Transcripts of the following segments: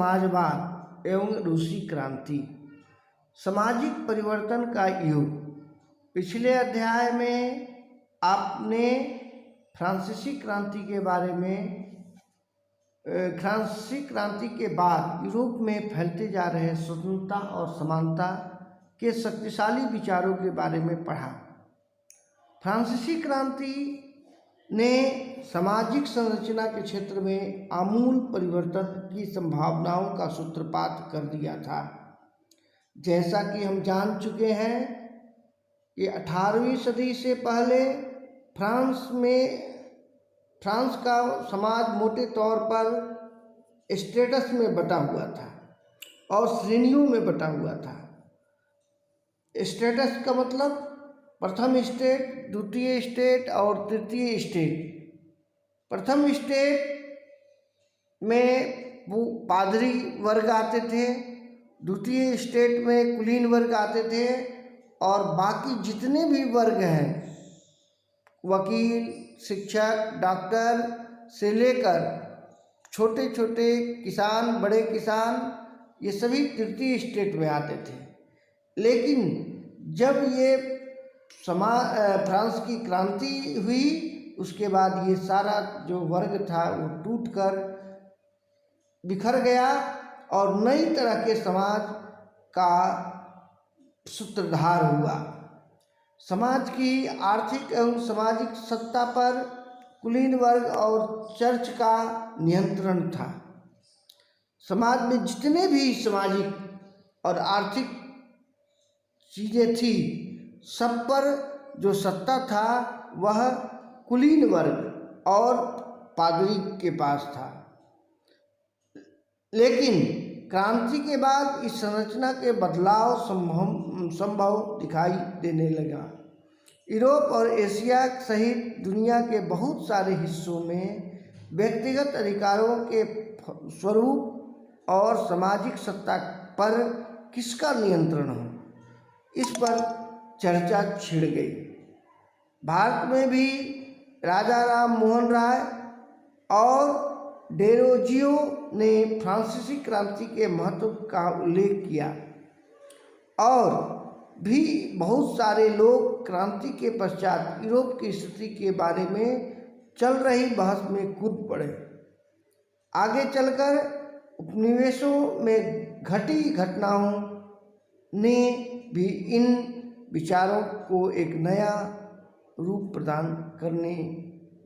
समाजवाद एवं रूसी क्रांति। सामाजिक परिवर्तन का युग। पिछले अध्याय में आपने फ्रांसीसी क्रांति के बारे में फ्रांसीसी क्रांति के बाद यूरोप में फैलते जा रहे स्वतंत्रता और समानता के शक्तिशाली विचारों के बारे में पढ़ा। फ्रांसीसी क्रांति ने सामाजिक संरचना के क्षेत्र में आमूल परिवर्तन की संभावनाओं का सूत्रपात कर दिया था। जैसा कि हम जान चुके हैं कि 18वीं सदी से पहले फ्रांस का समाज मोटे तौर पर स्टेटस में बटा हुआ था और श्रेणियों में बटा हुआ था। स्टेटस का मतलब प्रथम स्टेट, द्वितीय स्टेट और तृतीय स्टेट। प्रथम स्टेट में वो पादरी वर्ग आते थे, द्वितीय स्टेट में कुलीन वर्ग आते थे और बाकी जितने भी वर्ग हैं, वकील, शिक्षक, डॉक्टर से लेकर छोटे छोटे किसान, बड़े किसान, ये सभी तृतीय स्टेट में आते थे। लेकिन जब ये फ्रांस की क्रांति हुई, उसके बाद ये सारा जो वर्ग था वो टूटकर बिखर गया और नई तरह के समाज का सूत्रधार हुआ। समाज की आर्थिक एवं सामाजिक सत्ता पर कुलीन वर्ग और चर्च का नियंत्रण था। समाज में जितने भी सामाजिक और आर्थिक चीज़ें थी, सब पर जो सत्ता था वह कुलीन वर्ग और पादरी के पास था। लेकिन क्रांति के बाद इस संरचना के बदलाव संभव दिखाई देने लगा। यूरोप और एशिया सहित दुनिया के बहुत सारे हिस्सों में व्यक्तिगत अधिकारों के स्वरूप और सामाजिक सत्ता पर किसका नियंत्रण हो, इस पर चर्चा छिड़ गई। भारत में भी राजा राम मोहन राय और डेरोजियो ने फ्रांसीसी क्रांति के महत्व का उल्लेख किया और भी बहुत सारे लोग क्रांति के पश्चात यूरोप की स्थिति के बारे में चल रही बहस में कूद पड़े। आगे चलकर उपनिवेशों में घटी घटनाओं ने भी इन विचारों को एक नया रूप प्रदान करने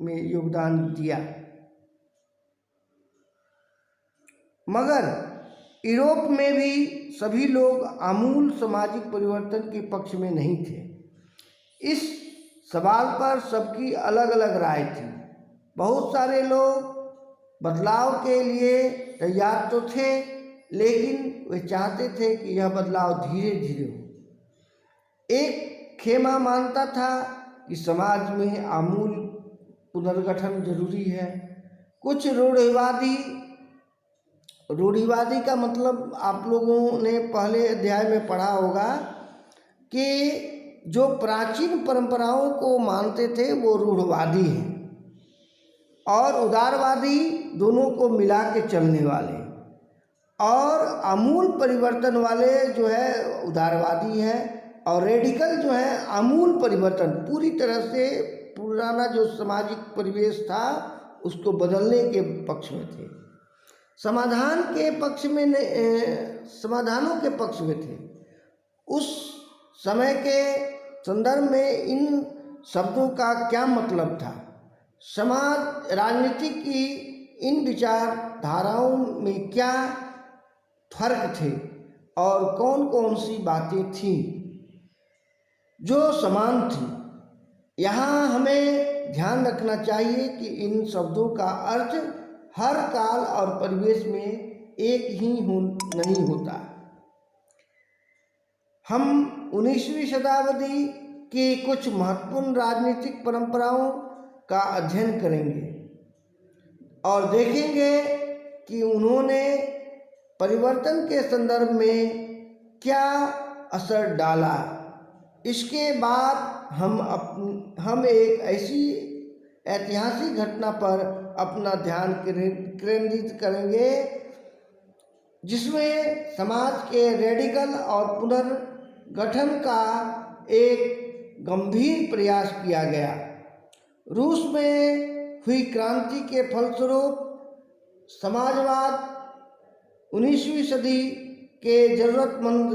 में योगदान दिया। मगर यूरोप में भी सभी लोग आमूल सामाजिक परिवर्तन के पक्ष में नहीं थे। इस सवाल पर सबकी अलग अलग राय थी। बहुत सारे लोग बदलाव के लिए तैयार तो थे, लेकिन वे चाहते थे कि यह बदलाव धीरे धीरे हो। एक खेमा मानता था कि समाज में आमूल पुनर्गठन जरूरी है। कुछ रूढ़िवादी का मतलब आप लोगों ने पहले अध्याय में पढ़ा होगा कि जो प्राचीन परंपराओं को मानते थे वो रूढ़वादी हैं, और उदारवादी दोनों को मिला के चलने वाले, और आमूल परिवर्तन वाले जो है उदारवादी हैं, और रेडिकल जो है आमूल परिवर्तन, पूरी तरह से पुराना जो सामाजिक परिवेश था उसको बदलने के पक्ष में थे। समाधानों के पक्ष में थे। उस समय के संदर्भ में इन शब्दों का क्या मतलब था, समाज राजनीति की इन विचारधाराओं में क्या फर्क थे और कौन कौन सी बातें थीं जो समान थी। यहाँ हमें ध्यान रखना चाहिए कि इन शब्दों का अर्थ हर काल और परिवेश में एक ही नहीं होता। हम 19वीं शताब्दी की कुछ महत्वपूर्ण राजनीतिक परंपराओं का अध्ययन करेंगे और देखेंगे कि उन्होंने परिवर्तन के संदर्भ में क्या असर डाला। इसके बाद हम एक ऐसी ऐतिहासिक घटना पर अपना ध्यान केंद्रित करेंगे जिसमें समाज के रेडिकल और पुनर्गठन का एक गंभीर प्रयास किया गया। रूस में हुई क्रांति के फलस्वरूप समाजवाद 19वीं सदी के जरूरतमंद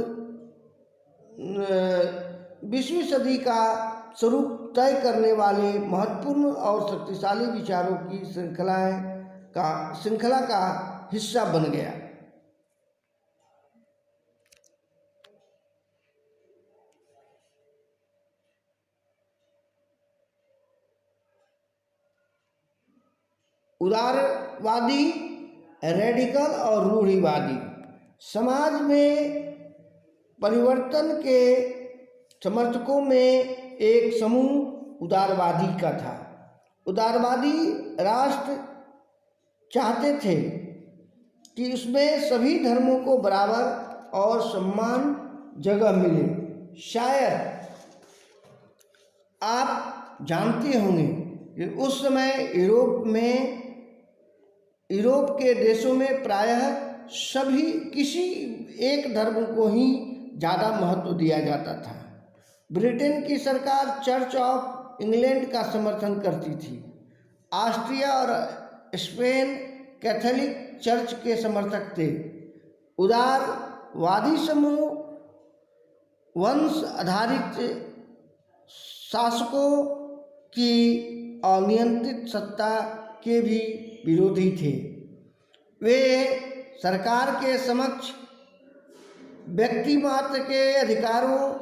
20वीं सदी का स्वरूप तय करने वाले महत्वपूर्ण और शक्तिशाली विचारों की श्रृंखला का हिस्सा बन गया। उदारवादी, रेडिकल और रूढ़िवादी समाज में परिवर्तन के समर्थकों में एक समूह उदारवादी का था। उदारवादी राष्ट्र चाहते थे कि उसमें सभी धर्मों को बराबर और समान जगह मिले। शायद आप जानते होंगे कि उस समय यूरोप के देशों में प्रायः किसी एक धर्म को ही ज़्यादा महत्व दिया जाता था। ब्रिटेन की सरकार चर्च ऑफ इंग्लैंड का समर्थन करती थी। ऑस्ट्रिया और स्पेन कैथोलिक चर्च के समर्थक थे। उदारवादी समूह वंश आधारित शासकों की अनियंत्रित सत्ता के भी विरोधी थे। वे सरकार के समक्ष व्यक्ति मात्र के अधिकारों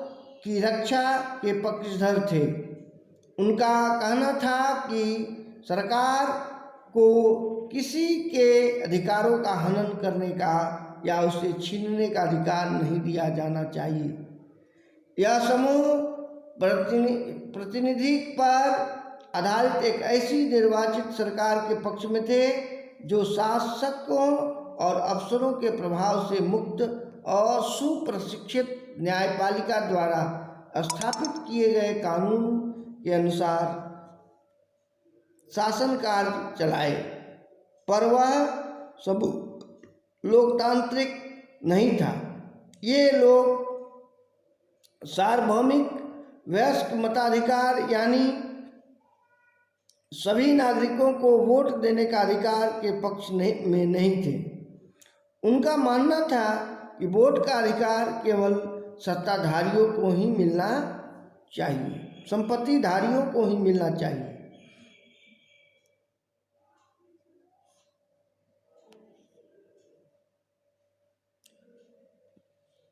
की रक्षा के पक्षधर थे। उनका कहना था कि सरकार को किसी के अधिकारों का हनन करने का या उसे छीनने का अधिकार नहीं दिया जाना चाहिए। यह समूह प्रतिनिधि पर आधारित एक ऐसी निर्वाचित सरकार के पक्ष में थे जो शासकों और अफसरों के प्रभाव से मुक्त और सुप्रशिक्षित न्यायपालिका द्वारा स्थापित किए गए कानून के अनुसार शासन कार्य चलाए, पर वह सब लोकतांत्रिक नहीं था। ये लोग सार्वभौमिक वयस्क मताधिकार यानी सभी नागरिकों को वोट देने का अधिकार के पक्ष में नहीं थे। उनका मानना था कि वोट का अधिकार केवल सत्ताधारियों को ही मिलना चाहिए, संपत्तिधारियों को ही मिलना चाहिए।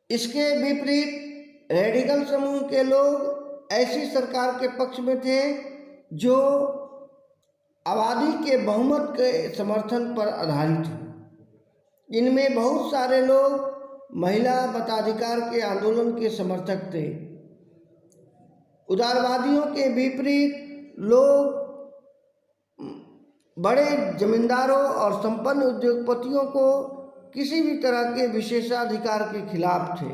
इसके विपरीत रेडिकल समूह के लोग ऐसी सरकार के पक्ष में थे जो आबादी के बहुमत के समर्थन पर आधारित हो। इनमें बहुत सारे लोग महिला मताधिकार के आंदोलन के समर्थक थे। उदारवादियों के विपरीत लोग बड़े जमींदारों और संपन्न उद्योगपतियों को किसी भी तरह के विशेषाधिकार के खिलाफ थे।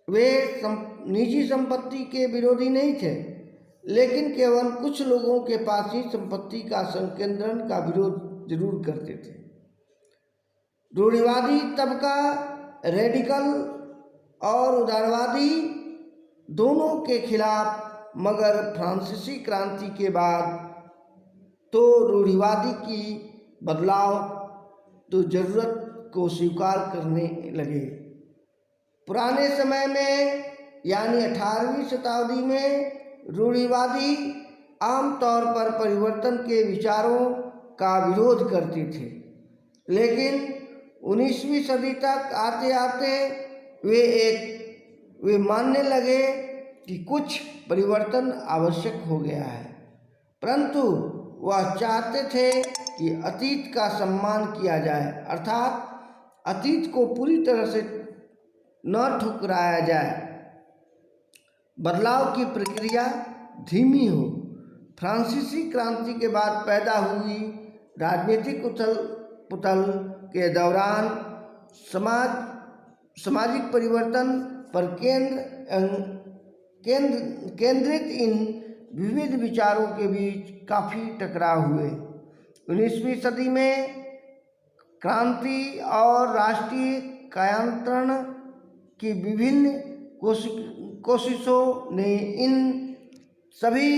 वे निजी संपत्ति के विरोधी नहीं थे, लेकिन केवल कुछ लोगों के पास ही संपत्ति का संकेंद्रण का विरोध जरूर करते थे। रूढ़िवादी तबका रेडिकल और उदारवादी दोनों के खिलाफ, मगर फ्रांसीसी क्रांति के बाद तो रूढ़िवादी की बदलाव तो जरूरत को स्वीकार करने लगे। पुराने समय में यानी 18वीं शताब्दी में रूढ़िवादी आमतौर पर परिवर्तन के विचारों का विरोध करते थे, लेकिन 19वीं सदी तक आते आते वे मानने लगे कि कुछ परिवर्तन आवश्यक हो गया है, परंतु वह चाहते थे कि अतीत का सम्मान किया जाए, अर्थात अतीत को पूरी तरह से न ठुकराया जाए। बदलाव की प्रक्रिया धीमी हो। फ्रांसीसी क्रांति के बाद पैदा हुई राजनीतिक उथल पुथल के दौरान सामाजिक परिवर्तन पर केंद्रित इन विविध विचारों के बीच काफ़ी टकराव हुए। 19वीं सदी में क्रांति और राष्ट्रीय कायांतरण की विभिन्न कोशिशों ने इन सभी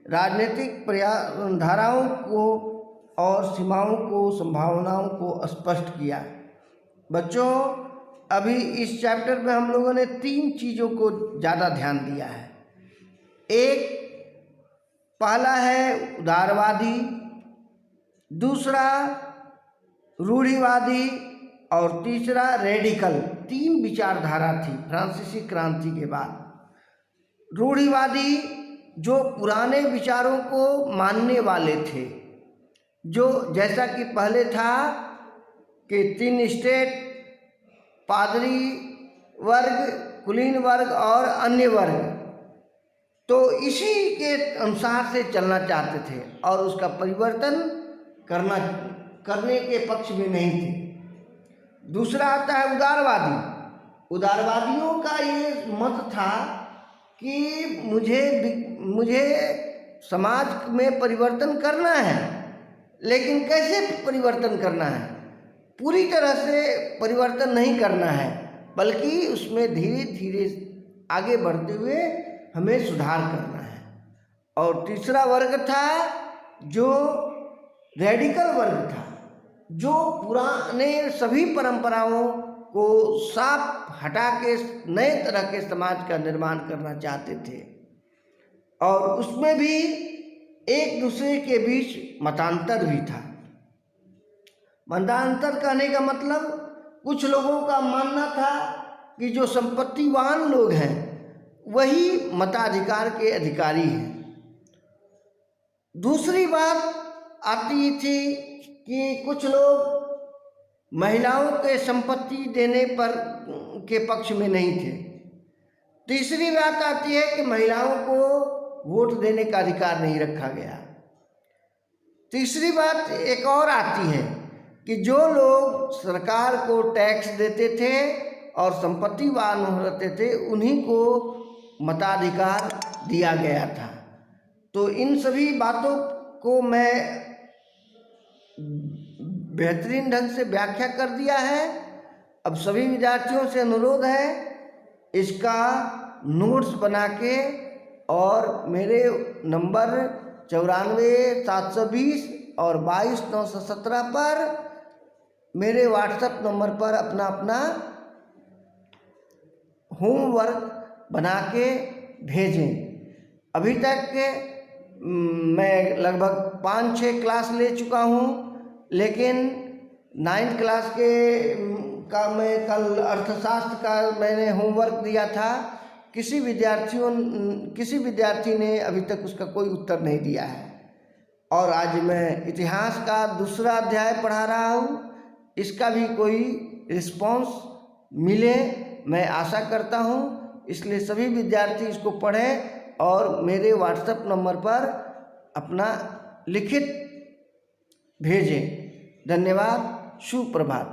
राजनीतिक धाराओं को और सीमाओं को, संभावनाओं को स्पष्ट किया। बच्चों, अभी इस चैप्टर में हम लोगों ने 3 चीज़ों को ज़्यादा ध्यान दिया है। एक, पहला है उदारवादी, दूसरा रूढ़िवादी और तीसरा रेडिकल। 3 विचारधारा थी फ्रांसीसी क्रांति के बाद। रूढ़िवादी जो पुराने विचारों को मानने वाले थे, जो जैसा कि पहले था कि 3 स्टेट, पादरी वर्ग, कुलीन वर्ग और अन्य वर्ग, तो इसी के अनुसार से चलना चाहते थे और उसका परिवर्तन करने के पक्ष में नहीं थे। दूसरा आता है उदारवादी। उदारवादियों का ये मत था कि मुझे समाज में परिवर्तन करना है, लेकिन कैसे परिवर्तन करना है? पूरी तरह से परिवर्तन नहीं करना है, बल्कि उसमें धीरे धीरे आगे बढ़ते हुए हमें सुधार करना है। और तीसरा वर्ग था जो रेडिकल वर्ग था, जो पुराने सभी परंपराओं को साफ हटा के नए तरह के समाज का निर्माण करना चाहते थे। और उसमें भी एक दूसरे के बीच मतांतर भी था। मतांतर कहने का मतलब, कुछ लोगों का मानना था कि जो संपत्तिवान लोग हैं वही मताधिकार के अधिकारी हैं। दूसरी बात आती थी कि कुछ लोग महिलाओं के संपत्ति देने पर के पक्ष में नहीं थे। तीसरी बात आती है कि महिलाओं को वोट देने का अधिकार नहीं रखा गया। तीसरी बात एक और आती है कि जो लोग सरकार को टैक्स देते थे और संपत्तिवान होते थे, उन्हीं को मताधिकार दिया गया था। तो इन सभी बातों को मैं बेहतरीन ढंग से व्याख्या कर दिया है। अब सभी विद्यार्थियों से अनुरोध है, इसका नोट्स बना के और मेरे नंबर 94 720 और 22 917 पर मेरे व्हाट्सएप नंबर पर अपना होमवर्क बना के भेजें। अभी तक मैं लगभग 5-6 क्लास ले चुका हूँ, लेकिन 9th क्लास का मैं कल अर्थशास्त्र का मैंने होमवर्क दिया था। किसी विद्यार्थी ने अभी तक उसका कोई उत्तर नहीं दिया है। और आज मैं इतिहास का दूसरा अध्याय पढ़ा रहा हूँ, इसका भी कोई रिस्पॉन्स मिले मैं आशा करता हूँ। इसलिए सभी विद्यार्थी इसको पढ़ें और मेरे व्हाट्सएप नंबर पर अपना लिखित भेजें। धन्यवाद। शुभ प्रभात।